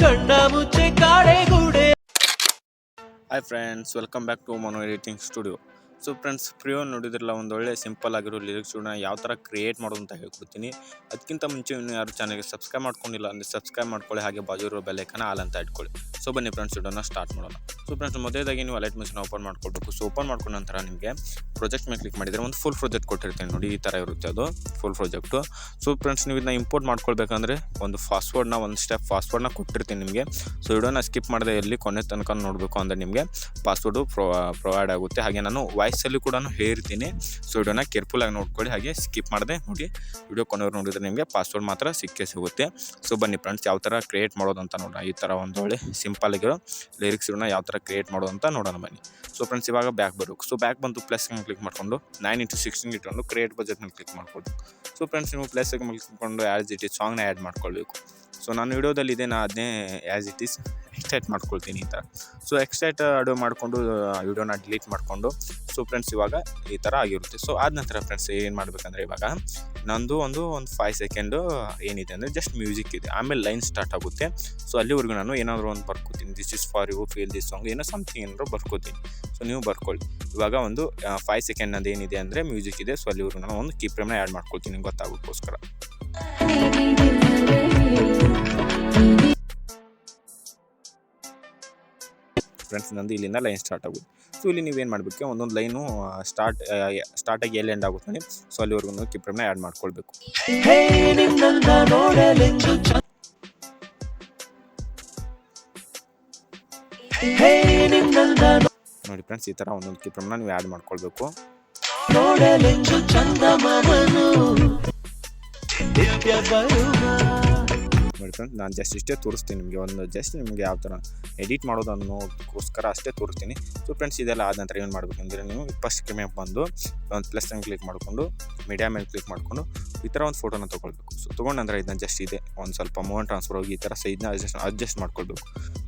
Hi friends, welcome back to Mano editing studio. So friends, ಪ್ರಿಯೋ ನೋಡಿದ್ರಲ್ಲ, ಒಂದು ಒಳ್ಳೆ ಸಿಂಪಲ್ ಆಗಿರೋ ಲಿರಿಕ್ಸ್ನ ಯಾವ ಥರ ಕ್ರಿಯೇಟ್ ಮಾಡೋದು ಅಂತ ಹೇಳ್ಕೊಡ್ತೀನಿ. ಅದಕ್ಕಿಂತ ಮುಂಚೆ ಇನ್ನು ಯಾರು ಚಾನಲ್ಗೆ ಸಬ್ಸ್ಕ್ರೈಬ್ ಮಾಡ್ಕೊಂಡಿಲ್ಲ ಅಂದರೆ ಸಬ್ಸ್ಕ್ರೈಬ್ ಮಾಡ್ಕೊಳ್ಳಿ, ಹಾಗೆ ಬಾಜು ಇರೋ ಬೆಲ್ಲೈಕನ್ನ ಆಲ್ ಅಂತ ಇಟ್ಕೊಳ್ಳಿ. ಸೊ ಬನ್ನಿ ಫ್ರೆಂಡ್ಸ್, ವಿಡಿಯೋನ ಸ್ಟಾರ್ಟ್ ಮಾಡೋಣ. ಸೊ ಫ್ರೆಂಡ್ಸ್, ಮೊದಲೇದಾಗಿ ನೀವು ಲೈಟ್ ಮಿಷನ್ ಓಪನ್ ಮಾಡ್ಕೊಳ್ಬೇಕು. ಸೊ ಓಪನ್ ಮಾಡ್ಕೊಂಡ ನಂತರ ನಿಮಗೆ ಪ್ರಾಜೆಕ್ಟ್ ಮೇಲೆ ಕ್ಲಿಕ್ ಮಾಡಿದರೆ ಒಂದು ಫುಲ್ ಪ್ರಾಜೆಕ್ಟ್ ಕೊಟ್ಟಿರ್ತೀನಿ ನೋಡಿ, ಈ ಥರ ಇರುತ್ತೆ ಅದು ಫುಲ್ ಪ್ರಾಜೆಕ್ಟು. ಸೊ ಫ್ರೆಂಡ್ಸ್, ನೀವು ಇದನ್ನ ಇಂಪೋರ್ಟ್ ಮಾಡ್ಕೊಳ್ಬೇಕಂದ್ರೆ ಒಂದು ಒಂದು ಸ್ಟೆಪ್ ಪಾಸ್ವರ್ಡ್ನ ಕೊಟ್ಟಿರ್ತೀನಿ ನಿಮಗೆ. ಸೊ ವಿಡಿಯೋನ ಸ್ಕಿಪ್ ಮಾಡದೆ ಎಲ್ಲಿ ಕೊನೆ ತನಕ ನೋಡಬೇಕು ಅಂದರೆ ನಿಮಗೆ ಪಾಸ್ವರ್ಡು ಪ್ರೊವೈಡ್ ಆಗುತ್ತೆ. ಹಾಗೆ ನಾನು ವಾಯ್ಸಲ್ಲಿ ಕೂಡ ಹೇಳ್ತೀನಿ. ಸೊ ವಿಡಿಯೋನ ಕೇರ್ಫುಲ್ಲಾಗಿ ನೋಡ್ಕೊಳ್ಳಿ, ಹಾಗೆ ಸ್ಕಿಪ್ ಮಾಡದೆ ನೋಡಿ. ವಿಡಿಯೋ ಕೊನೆಯವ್ರು ನೋಡಿದರೆ ನಿಮಗೆ ಪಾಸ್ವರ್ಡ್ ಮಾತ್ರ ಸಿಗುತ್ತೆ. ಸೊ ಬನ್ನಿ ಫ್ರೆಂಡ್ಸ್, ಯಾವ ಥರ ಕ್ರಿಯೇಟ್ ಮಾಡೋದು ಅಂತ ನೋಡೋಣ. ಈ ಥರ ಒಂದು ಒಳ್ಳೆ ಸಿಂಪಲ್ ಆಗಿರೋ ಲಿರಿಕ್ಸ್ಗಳನ್ನ ಯಾವ ಥರ ಕ್ರಿಯೇಟ್ ಮಾಡೋದು ಅಂತ ನೋಡೋಣ ಬನ್ನಿ. ಸೊ ಫ್ರೆಂಡ್ಸ್, ಇವಾಗ ಬ್ಯಾಕ್ ಬರಬೇಕು. ಸೊ ಬ್ಯಾಕ್ ಬಂದು ಪ್ಲಸ್ಗೆ ಕ್ಲಿಕ್ ಮಾಡಿಕೊಂಡು 9:16 ಇಟ್ಕೊಂಡು ಕ್ರಿಯೇಟ್ ಬಜೆಟ್ ಮೇಲೆ ಕ್ಲಿಕ್ ಮಾಡ್ಕೊಳ್ಬೇಕು. ಸೊ ಫ್ರೆಂಡ್ಸ್, ನೀವು ಪ್ಲಸ್ಗೆ ಮೇಲೆ ಕ್ಲಿಕ್ಕೊಂಡು ಆ್ಯಸ್ ಇಟ್ ಈಸ್ ಸಾಂಗ್ನ ಆ್ಯಡ್ ಮಾಡ್ಕೊಳ್ಬೇಕು. ಸೊ ನಾನು ವಿಡಿಯೋದಲ್ಲಿ ಇದೆ, ನಾನು ಅದನ್ನೇ ಆ್ಯಸ್ ಇಟ್ ಈಸ್ ಎಕ್ಸ್ಟ್ರಾಕ್ಟ್ ಮಾಡ್ಕೊಳ್ತೀನಿ ಈ ಥರ. ಸೊ ಎಕ್ಸ್ಟ್ರಾಕ್ಟ್ ಆಡಿಯೋ ಮಾಡಿಕೊಂಡು ವಿಡಿಯೋನ ಡಿಲೀಟ್ ಮಾಡಿಕೊಂಡು, ಸೊ ಫ್ರೆಂಡ್ಸ್ ಇವಾಗ ಈ ಥರ ಆಗಿರುತ್ತೆ. ಸೊ ಆದ ನಂತರ ಫ್ರೆಂಡ್ಸ್ ಏನು ಮಾಡಬೇಕಂದ್ರೆ, ಇವಾಗ ನಂದು ಒಂದು 5 ಸೆಕೆಂಡು ಏನಿದೆ ಅಂದರೆ ಜಸ್ಟ್ ಮ್ಯೂಸಿಕ್ ಇದೆ, ಆಮೇಲೆ ಲೈನ್ ಸ್ಟಾರ್ಟ್ ಆಗುತ್ತೆ. ಸೊ ಅಲ್ಲಿವರೆಗೂ ನಾನು ಏನಾದರೂ ಒಂದು ಬರ್ಕೋತೀನಿ. This is for you, feel this song, ಏನೋ ಸಮಥಿಂಗ್ ಏನಾದರೂ ಬರ್ಕೋತೀನಿ. ಸೊ ನೀವು ಬರ್ಕೊಳ್ಳಿ. ಇವಾಗ ಒಂದು 5 ಸೆಕೆಂಡ್ ಅದು ಏನಿದೆ ಅಂದರೆ ಮ್ಯೂಸಿಕ್ ಇದೆ. ಸೊ ಅಲ್ಲಿವರೆಗೂ ನಾನು ಒಂದು ಕೀ ಫ್ರೇಮ್ನ ಆ್ಯಡ್ ಮಾಡ್ಕೊಳ್ತೀನಿ ಗೊತ್ತಾಗೋಕ್ಕೋಸ್ಕರ. ಫ್ರೆಂಡ್ಸ್, ನಂದು ಇಲ್ಲಿಂದ ಲೈನ್ ಸ್ಟಾರ್ಟ್ ಆಗುತ್ತೆ. ಸೊ ಇಲ್ಲಿ ನೀವೇನು ಮಾಡಬೇಕು, ಒಂದೊಂದು ಲೈನು ಸ್ಟಾರ್ಟಾಗಿ ಎಲ್ಲಿ ಎಂಡ್ ಆಗುತ್ತೆ ನೋಡಿ. ಸೊ ಅಲ್ಲಿವರೆಗೂ ಕೀ ಫ್ರೇಮ್ನ ಆ್ಯಡ್ ಮಾಡ್ಕೊಳ್ಬೇಕು. ನೋಡಿ ಫ್ರೆಂಡ್ಸ್, ಈ ಥರ ಒಂದೊಂದು ಕೀ ಫ್ರೇಮ್ನ ನೀವು ಆ್ಯಡ್ ಮಾಡ್ಕೊಳ್ಬೇಕು. ನೋಡಿ ಫ್ರೆಂಡ್ಸ್, ನಾನು ಜಸ್ಟ್ ಇಷ್ಟೇ ತೋರಿಸ್ತೀನಿ ನಿಮಗೆ. ನಿಮಗೆ ಯಾವ ಥರ ಎಡಿಟ್ ಮಾಡೋದು ಅನ್ನೋದಕ್ಕೋಸ್ಕರ ಅಷ್ಟೇ ತೋರಿಸ್ತೀನಿ. ಸೊ ಫ್ರೆಂಡ್ಸ್, ಇದೆಲ್ಲ ಆದ ನಂತರ ಏನು ಮಾಡಬೇಕಂದ್ರೆ, ನೀವು ಫಸ್ಟ್ ಕ್ಯಾಮೆರಾ ಬಂದು ಒಂದು ಪ್ಲಸ್ ಮೇಲೆ ಕ್ಲಿಕ್ ಮಾಡಿಕೊಂಡು ಮೀಡಿಯಾ ಮೇಲೆ ಕ್ಲಿಕ್ ಮಾಡಿಕೊಂಡು ಈ ಥರ ಒಂದು ಫೋಟೋನ ತೊಗೊಳ್ಬೇಕು. ಸೊ ತೊಗೊಂಡು ನಂತರ ಇದನ್ನ ಜಸ್ಟ್ ಇದೆ ಒಂದು ಸ್ವಲ್ಪ ಮೂಮೆಂಟ್ ಟ್ರಾನ್ಸ್ಫರ್ ಹೋಗಿ ಈ ಥರ ಸೈಜ್ನ ಅಡ್ಜಸ್ಟ್ ಮಾಡ್ಕೊಳ್ಬೇಕು.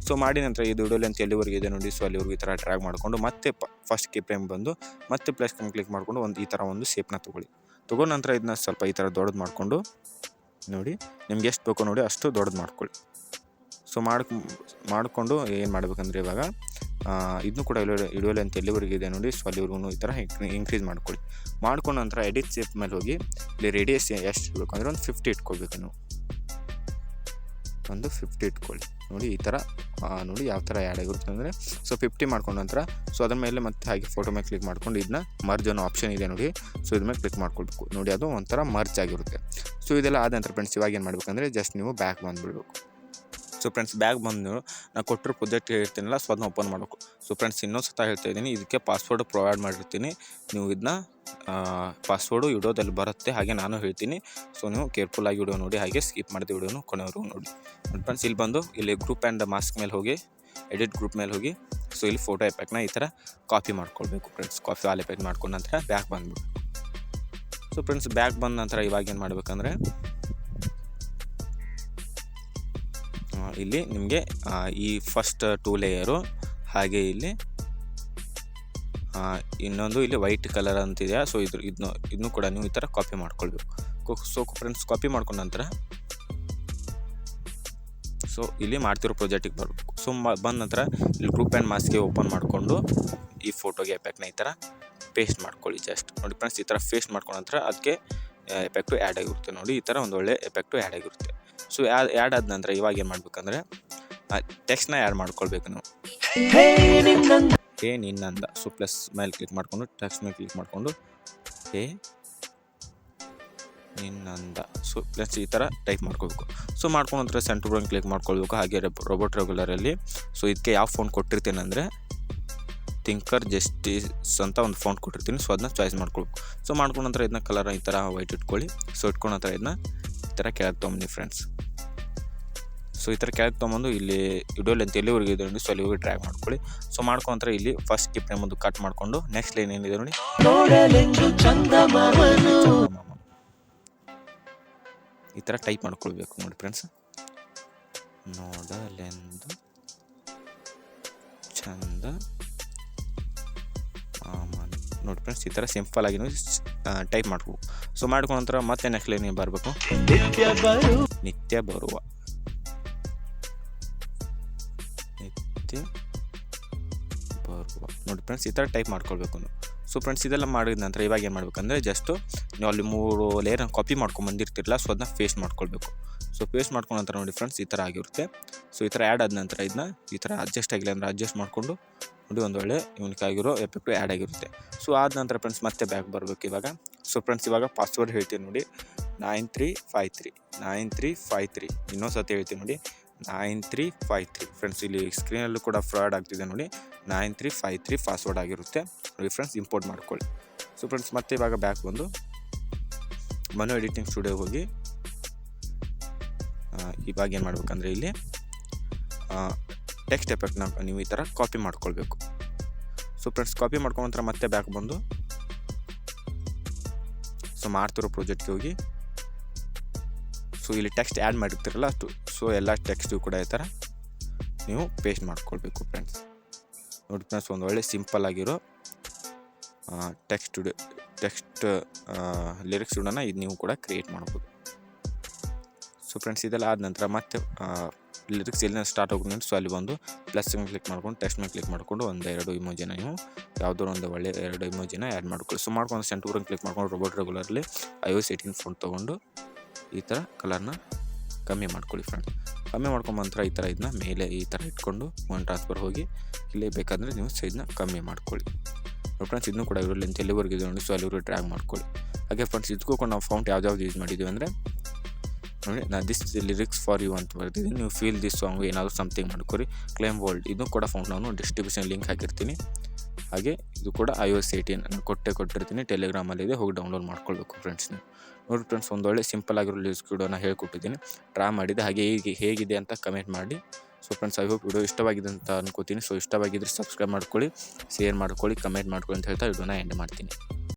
ಸೊ ಮಾಡಿ ನಂತರ ಇದು ವಿಡಿಯೋಲಿ ಅಂತ ಎಲ್ಲಿವರೆಗೆ ಇದೆ ನೋಡಿ. ಸೊ ಅಲ್ಲಿವರೆಗೂ ಈ ಥರ ಡ್ರ್ಯಾಗ್ ಮಾಡಿಕೊಂಡು ಮತ್ತೆ ಫಸ್ಟ್ ಕೀ ಫ್ರೇಮ್ ಬಂದು ಮತ್ತೆ ಪ್ಲಸ್ ಮೇಲೆ ಕ್ಲಿಕ್ ಮಾಡಿಕೊಂಡು ಈ ಥರ ಒಂದು ಶೇಪ್ನ ತೊಗೊಂಡು ನಂತರ ಇದನ್ನ ಸ್ವಲ್ಪ ಈ ಥರ ದೊಡ್ಡದು ಮಾಡಿಕೊಂಡು ನೋಡಿ, ನಿಮ್ಗೆ ಎಷ್ಟು ಬೇಕೋ ನೋಡಿ ಅಷ್ಟು ದೊಡ್ಡದು ಮಾಡ್ಕೊಳ್ಳಿ. ಸೊ ಮಾಡಿಕೊಂಡು ಏನು ಮಾಡಬೇಕಂದ್ರೆ, ಇವಾಗ ಇದನ್ನು ಕೂಡ ವಿಡಿಯೋಲಿ ಅಂತ ಎಲ್ಲಿವರೆಗೆ ಇದೆ ನೋಡಿ. ಸೊ ಅಲ್ಲಿವರೆಗೂ ಈ ಥರ ಇನ್ಕ್ರೀಸ್ ಮಾಡ್ಕೊಂಡು ನಂತರ ಎಡಿಟ್ ಶೇಪ್ ಮೇಲೆ ಹೋಗಿ ಇಲ್ಲಿ ರೇಡಿಯಸ್ ಎಷ್ಟು ಇರಬೇಕು ಅಂದರೆ ಒಂದು 50 ಇಟ್ಕೊಳ್ಬೇಕು. ನೀವು ಒಂದು 50 ಇಟ್ಕೊಳ್ಳಿ ನೋಡಿ. ಈ ಥರ ನೋಡಿ ಯಾವ ಥರ ಆ್ಯಡ್ ಆಗಿರುತ್ತೆ ಅಂದರೆ, ಸೊ 50 ಮಾಡ್ಕೊಂಡ ನಂತರ ಸೊ ಅದ್ರ ಮೇಲೆ ಮತ್ತೆ ಹಾಗೆ ಫೋಟೋ ಮೇಲೆ ಕ್ಲಿಕ್ ಮಾಡ್ಕೊಂಡು ಇದನ್ನ ಮರ್ಜ್ ಅನ್ನೋ ಆಪ್ಷನ್ ಇದೆ ನೋಡಿ. ಸೊ ಇದ್ರ ಮೇಲೆ ಕ್ಲಿಕ್ ಮಾಡ್ಕೊಳ್ಬೇಕು ನೋಡಿ, ಅದು ಒಂಥರ ಮರ್ಜ್ ಆಗಿರುತ್ತೆ. ಸೊ ಇದೆಲ್ಲ ಆದ ನಂತರ ಫ್ರೆಂಡ್ಸ್, ಇವಾಗ ಏನು ಮಾಡಬೇಕಂದ್ರೆ ಜಸ್ಟ್ ನೀವು ಬ್ಯಾಕ್ ಬಂದುಬಿಡ್ಬೇಕು. ಸೊ ಫ್ರೆಂಡ್ಸ್, ಬ್ಯಾಗ್ ಬಂದು ನಾನು ಕೊಟ್ಟಿರೋ ಪ್ರಾಜೆಕ್ಟ್ ಹೇಳ್ತೀನಲ್ಲ, ಸೊ ಅದನ್ನ ಓಪನ್ ಮಾಡಬೇಕು. ಸೊ ಫ್ರೆಂಡ್ಸ್, ಇನ್ನೊಂದು ಸತ ಹೇಳ್ತಾ ಇದ್ದೀನಿ, ಇದಕ್ಕೆ ಪಾಸ್ವರ್ಡ್ ಪ್ರೊವೈಡ್ ಮಾಡಿರ್ತೀನಿ. ನೀವು ಇದನ್ನ ಪಾಸ್ವರ್ಡು ವಿಡಿಯೋದಲ್ಲಿ ಬರುತ್ತೆ, ಹಾಗೆ ನಾನು ಹೇಳ್ತೀನಿ. ಸೊ ನೀವು ಕೇರ್ಫುಲ್ಲಾಗಿ ವಿಡಿಯೋ ನೋಡಿ, ಹಾಗೆ ಸ್ಕಿಪ್ ಮಾಡಿದ ವಿಡಿಯೋನು ಕೊನೆಯವರು ನೋಡಿ. ಫ್ರೆಂಡ್ಸ್, ಇಲ್ಲಿ ಬಂದು ಇಲ್ಲಿ ಗ್ರೂಪ್ ಆ್ಯಂಡ್ ಮಾಸ್ಕ್ ಮೇಲೆ ಹೋಗಿ ಎಡಿಟ್ ಗ್ರೂಪ್ ಮೇಲೆ ಹೋಗಿ ಸೊ ಇಲ್ಲಿ ಫೋಟೋ ಎಫೆಕ್ಟ್ನ ಈ ಥರ ಕಾಪಿ ಮಾಡ್ಕೊಳ್ಬೇಕು ಫ್ರೆಂಡ್ಸ್. ಕಾಪಿ ಆಲ್ ಎಫೆಕ್ಟ್ ಮಾಡ್ಕೊಂಡ ನಂತರ ಬ್ಯಾಕ್ ಬಂದ್ಬಿಟ್ಟು. ಸೊ ಫ್ರೆಂಡ್ಸ್, ಬ್ಯಾಕ್ ಬಂದ ನಂತರ ಇವಾಗ ಏನು ಮಾಡಬೇಕಂದ್ರೆ, ಇಲ್ಲಿ ನಿಮಗೆ ಈ ಫಸ್ಟ್ 2 ಲೇಯರು, ಹಾಗೆ ಇಲ್ಲಿ ಇನ್ನೊಂದು ಇಲ್ಲಿ ವೈಟ್ ಕಲರ್ ಅಂತಿದೆಯಾ. ಸೊ ಇದನ್ನು ಕೂಡ ನೀವು ಈ ಥರ ಕಾಪಿ ಮಾಡ್ಕೊಳ್ಬೇಕು. ಸೊ ಫ್ರೆಂಡ್ಸ್, ಕಾಪಿ ಮಾಡ್ಕೊಂಡ ನಂತರ ಸೊ ಇಲ್ಲಿ ಮಾಡ್ತಿರೋ ಪ್ರಾಜೆಕ್ಟಿಗೆ ಬರಬೇಕು. ಸೊ ಬಂದ ನಂತರ ಇಲ್ಲಿ ಗ್ರೂಪ್ ಆ್ಯಂಡ್ ಮಾಸ್ಕ್ಗೆ ಓಪನ್ ಮಾಡಿಕೊಂಡು ಈ ಫೋಟೋಗೆ ಎಫೆಕ್ಟ್ನ ಈ ಥರ ಪೇಸ್ಟ್ ಮಾಡ್ಕೊಳ್ಳಿ. ಜಸ್ಟ್ ನೋಡಿ ಫ್ರೆಂಡ್ಸ್, ಈ ಥರ ಪೇಸ್ಟ್ ಮಾಡ್ಕೊಂಡ ನಂತರ ಅದಕ್ಕೆ ಎಫೆಕ್ಟು ಆ್ಯಡ್ ಆಗಿರುತ್ತೆ ನೋಡಿ. ಈ ಥರ ಒಂದು ಒಳ್ಳೆ ಎಫೆಕ್ಟು ಆ್ಯಡ್ ಆಗಿರುತ್ತೆ. ಸೊ ಆ್ಯಡ್ ಆದ ನಂತರ ಇವಾಗ ಏನು ಮಾಡ್ಬೇಕಂದ್ರೆ, ಟೆಕ್ಸ್ಟ್ನ ಆ್ಯಡ್ ಮಾಡ್ಕೊಳ್ಬೇಕು ನೀವು. ಹೇ ನಿನ್ನಂದ. ಸೊ ಪ್ಲಸ್ ಮೇಲೆ ಕ್ಲಿಕ್ ಮಾಡಿಕೊಂಡು ಟೆಕ್ಸ್ಟ್ ಮೇಲೆ ಕ್ಲಿಕ್ ಮಾಡಿಕೊಂಡು ಹೇ ನಿನ್ನಂದ. ಸೊ ಪ್ಲಸ್ ಈ ಥರ ಟೈಪ್ ಮಾಡ್ಕೋಬೇಕು. ಸೊ ಮಾಡ್ಕೊಂಡು ನಂತರ ಸೆಂಟ್ರ್ ಬ್ರೌನ್ ಕ್ಲಿಕ್ ಮಾಡ್ಕೊಳ್ಬೇಕು. ಹಾಗೆ ರೋಬೋಟ್ ರೆಗ್ಯುಲರಲ್ಲಿ ಸೊ ಇದಕ್ಕೆ ಯಾವ ಫೋನ್ ಕೊಟ್ಟಿರ್ತೀನಿ ಅಂದರೆ ಥಿಂಕರ್ ಜಸ್ಟಿಸ್ ಅಂತ ಒಂದು ಫೋನ್ ಕೊಟ್ಟಿರ್ತೀನಿ. ಸೊ ಅದನ್ನ ಚಾಯ್ಸ್ ಮಾಡ್ಕೊಳ್ಬೇಕು. ಸೊ ಮಾಡ್ಕೊಂಡ ನಂತರ ಇದನ್ನ ಕಲರ್ ಈ ಥರ ವೈಟ್ ಇಟ್ಕೊಳ್ಳಿ. ಸೊ ಇಟ್ಕೊಂಡ ನಂತರ ಇದನ್ನ ಈ ಥರ ಕೆಳಗೆ ತೊಗೊಂಬನ್ನಿ ಫ್ರೆಂಡ್ಸ್. ಸೊ ಈ ಥರ ಕೆಳಗೆ ತೊಗೊಂಬಂದು ಇಲ್ಲಿ ವಿಡಿಯೋಲಿ ಅಂತ ಎಲ್ಲಿವರೆಗೆ ಇದೆ ನೋಡಿ. ಸೊ ಅಲ್ಲಿವರೆಗೆ ಡ್ರ್ಯಾಗ್ ಮಾಡ್ಕೊಳ್ಳಿ. ಸೊ ಮಾಡ್ಕೊಂಡ್ರೆ ಇಲ್ಲಿ ಫಸ್ಟ್ ಕೀ ಫ್ರೇಮ್ ಒಂದು ಕಟ್ ಮಾಡಿಕೊಂಡು ನೆಕ್ಸ್ಟ್ ಲೈನ್ ಏನಿದೆ ನೋಡಿ, ಈ ಥರ ಟೈಪ್ ಮಾಡ್ಕೊಳ್ಬೇಕು ನೋಡಿ ಫ್ರೆಂಡ್ಸ್. ನೋಡಲೆಂದು ಚಂದ ನೋಡಿ ಫ್ರೆಂಡ್ಸ್, ಈ ಥರ ಸಿಂಪಲ್ ಆಗಿ ಟೈಪ್ ಮಾಡ್ಕೋಬೇಕು. ಸೊ ಮಾಡ್ಕೊಂಡ ನಂತರ ಮತ್ತೆ ನೆಕ್ಸ್ಟ್ ಲೈನ್ ಬರಬೇಕು, ನಿತ್ಯ ಬರುವ. ಶಾಂತಿ ಬರುವ ನೋಡಿ ಫ್ರೆಂಡ್ಸ್, ಈ ಥರ ಟೈಪ್ ಮಾಡ್ಕೊಳ್ಬೇಕು ನೀವು. ಸೊ ಫ್ರೆಂಡ್ಸ್, ಇದೆಲ್ಲ ಮಾಡಿದ ನಂತರ ಇವಾಗ ಏನು ಮಾಡ್ಬೇಕಂದ್ರೆ ಜಸ್ಟು ನೀವು ಅಲ್ಲಿ 3 ಲೇಯರ್ನ ಕಾಪಿ ಮಾಡ್ಕೊಂಬಂದಿರ್ತಿರಲ್ಲ, ಸೊ ಅದನ್ನ ಪೇಸ್ಟ್ ಮಾಡ್ಕೊಳ್ಬೇಕು. ಸೊ ಪೇಸ್ಟ್ ಮಾಡ್ಕೊಂಡ ನಂತರ ನೋಡಿ ಫ್ರೆಂಡ್ಸ್, ಈ ಥರ ಆಗಿರುತ್ತೆ. ಸೊ ಈ ಥರ ಆ್ಯಡ್ ಆದ ನಂತರ ಇದನ್ನ ಈ ಥರ ಅಡ್ಜಸ್ಟ್ ಆಗಿಲ್ಲ ಅಂದರೆ ಅಡ್ಜಸ್ಟ್ ಮಾಡಿಕೊಂಡು ನೋಡಿ ಒಂದು ಒಳ್ಳೆ ಯೂನಿಕ್ ಆಗಿರೋ ಎಫೆಕ್ಟು ಆ್ಯಡ್ ಆಗಿರುತ್ತೆ. ಸೊ ಆದ ನಂತರ ಫ್ರೆಂಡ್ಸ್ ಮತ್ತೆ ಬ್ಯಾಕ್ ಬರಬೇಕು ಇವಾಗ. ಸೊ ಫ್ರೆಂಡ್ಸ್, ಇವಾಗ ಪಾಸ್ವರ್ಡ್ ಹೇಳ್ತೀನಿ ನೋಡಿ, 9353 ಇನ್ನೊಂದು ಸತಿ ಹೇಳ್ತೀನಿ ನೋಡಿ, 9353 ಫ್ರೆಂಡ್ಸ್. ಇಲ್ಲಿ ಸ್ಕ್ರೀನಲ್ಲೂ ಕೂಡ ಫ್ರಾಡ್ ಆಗ್ತಿದೆ ನೋಡಿ, 9353 ಪಾಸ್ವರ್ಡ್ ಆಗಿರುತ್ತೆ ನೋಡಿ ಫ್ರೆಂಡ್ಸ್. ಇಂಪೋರ್ಟ್ ಮಾಡ್ಕೊಳ್ಳಿ. ಸೊ ಫ್ರೆಂಡ್ಸ್, ಮತ್ತೆ ಇವಾಗ ಬ್ಯಾಕ್ ಬಂದು ಮನು ಎಡಿಟಿಂಗ್ ಸ್ಟುಡಿಯೋಗೆ ಹೋಗಿ ಇವಾಗ ಏನು ಮಾಡ್ಬೇಕಂದ್ರೆ ಇಲ್ಲಿ ಟೆಕ್ಸ್ಟ್ ಎಫೆಕ್ಟ್ನ ನೀವು ಈ ಥರ ಕಾಪಿ ಮಾಡ್ಕೊಳ್ಬೇಕು. ಸೊ ಫ್ರೆಂಡ್ಸ್, ಕಾಪಿ ಮಾಡ್ಕೊಂಡ ನಂತರ ಮತ್ತೆ ಬ್ಯಾಕ್ ಬಂದು ಸೊ ಮಾಡ್ತಿರೋ ಪ್ರಾಜೆಕ್ಟ್ಗೆ ಹೋಗಿ ಸೊ ಇಲ್ಲಿ ಟೆಕ್ಸ್ಟ್ ಆ್ಯಡ್ ಮಾಡಿರ್ತೀರಲ್ಲ ಅಷ್ಟು, ಸೊ ಎಲ್ಲ ಟೆಕ್ಸ್ಟು ಕೂಡ ಈ ಥರ ನೀವು ಪೇಸ್ಟ್ ಮಾಡ್ಕೊಳ್ಬೇಕು ಫ್ರೆಂಡ್ಸ್. ನೋಡಿ ಫ್ರೆಂಡ್ಸ್, ಒಂದು ಒಳ್ಳೆ ಸಿಂಪಲ್ ಆಗಿರೋ ಟೆಕ್ಸ್ಟ್ ಲಿರಿಕ್ಸ್ ಸ್ಟುಡಿಯೋನ ಇದು ನೀವು ಕೂಡ ಕ್ರಿಯೇಟ್ ಮಾಡ್ಬೋದು. ಸೊ ಫ್ರೆಂಡ್ಸ್, ಇದೆಲ್ಲ ಆದ ನಂತರ ಮತ್ತೆ ಲಿರಿಕ್ಸ್ ಎಲ್ಲಿ ಸ್ಟಾರ್ಟ್ ಹೋಗ್ತೀನಿ, ಸೊ ಅಲ್ಲಿ ಬಂದು ಪ್ಲಸ್ ಕ್ಲಿಕ್ ಮಾಡ್ಕೊಂಡು ಟೆಕ್ಸ್ಟ್ ಮೇಲೆ ಕ್ಲಿಕ್ ಮಾಡಿಕೊಂಡು 1-2 ಇಮೋಜಿನ ನೀವು ಯಾವುದೋ ಒಂದು ಒಳ್ಳೆ 2 ಇಮೋಜಿನ ಆ್ಯಡ್ ಮಾಡ್ಕೊಳ್ಳಿ. ಸೊ ಮಾಡ್ಕೊಂಡು ಸೆಂಟೂರನ್ನು ಕ್ಲಿಕ್ ಮಾಡ್ಕೊಂಡು ರೋಬೋಟ್ ರೆಗ್ಯುಲರ್ಲಿ iOS 18 ಫೋನ್ ತೊಗೊಂಡು ಈ ಥರ ಕಲರ್ನ ಕಮ್ಮಿ ಮಾಡ್ಕೊಳ್ಳಿ ಫ್ರೆಂಡ್ಸ್. ಕಮ್ಮಿ ಮಾಡ್ಕೊಂಬ ನಂತರ ಈ ಥರ ಇದನ್ನ ಮೇಲೆ ಈ ಥರ ಇಟ್ಕೊಂಡು ಒನ್ ಟ್ರಾನ್ಸ್ಫರ್ ಹೋಗಿ ಇಲ್ಲಿ ಬೇಕಾದರೆ ನೀವು ಸೈಜ್ನ ಕಮ್ಮಿ ಮಾಡ್ಕೊಳ್ಳಿ. ಫ್ರೆಂಡ್ಸ್, ಇದನ್ನು ಕೂಡ ಇರೋ ಲೆಂತ್ ಎಲ್ಲಿವರೆಗೆ ಇದೆ ನೋಡಿ, ಸೊ ಅಲ್ಲಿವರೆಗೆ ಡ್ರ್ಯಾಗ್ ಮಾಡ್ಕೊಳ್ಳಿ. ಹಾಗೆ ಫ್ರೆಂಡ್ಸ್, ಇದಕ್ಕೂ ಕೂಡ ನಾವು ಫೌಂಟ್ ಯಾವ್ದು ಯೂಸ್ ಮಾಡಿದ್ದೀವಿ ಅಂದರೆ ನೋಡಿ, ನಾನು ದಿಸ್ ಲಿರಿಕ್ಸ್ ಫಾರ್ ಯು ಅಂತ ಬರ್ತಿದ್ದೀನಿ, ನೀವು ಫೀಲ್ ದಿಸ್ ಸಾಂಗು ಏನಾದರೂ ಸಮಥಿಂಗ್ ಮಾಡ್ಕೊರಿ. ಕ್ಲೇಮ್ ವರ್ಲ್ಡ್ ಇದು ಕೂಡ ಫೌಂಟ್ ನಾನು ಡಿಸ್ಟ್ರಿಬ್ಯೂಷನ್ ಲಿಂಕ್ ಹಾಕಿರ್ತೀನಿ. ಹಾಗೆ ಇದು ಕೂಡ iOS 18 ನಾನು ಕೊಟ್ಟಿರ್ತೀನಿ, ಟೆಲಿಗ್ರಾಮಲ್ಲಿದೆ, ಹೋಗಿ ಡೌನ್ಲೋಡ್ ಮಾಡ್ಕೊಳ್ಬೇಕು ಫ್ರೆಂಡ್ಸ್. ನೀವು ನೋಡಿ ಫ್ರೆಂಡ್ಸ್, ಒಂದೊಳ್ಳೆ ಸಿಂಪಲ್ ಆಗಿರೋ ಲಿರಿಕ್ಸ್ ವಿಡಿಯೋನ ಹೇಳ್ಕೊಟ್ಟಿದ್ದೀನಿ, ಟ್ರೈ ಮಾಡಿದೆ. ಹಾಗೆ ಹೇಗಿದೆ ಅಂತ ಕಮೆಂಟ್ ಮಾಡಿ. So friends, I hope video ಇಷ್ಟವಾಗಿದೆ ಅಂತ ಅನ್ಕೋತೀನಿ. ಸೊ ಇಷ್ಟವಾಗಿದ್ದರೆ ಸಬ್ಸ್ಕ್ರೈಬ್ ಮಾಡ್ಕೊಳ್ಳಿ, ಶೇರ್ ಮಾಡ್ಕೊಳ್ಳಿ, ಕಮೆಂಟ್ ಮಾಡ್ಕೊಳ್ಳಿ ಅಂತ ಹೇಳ್ತಾ ವಿಡಿಯೋನ ಎಂಡ್ ಮಾಡ್ತೀನಿ.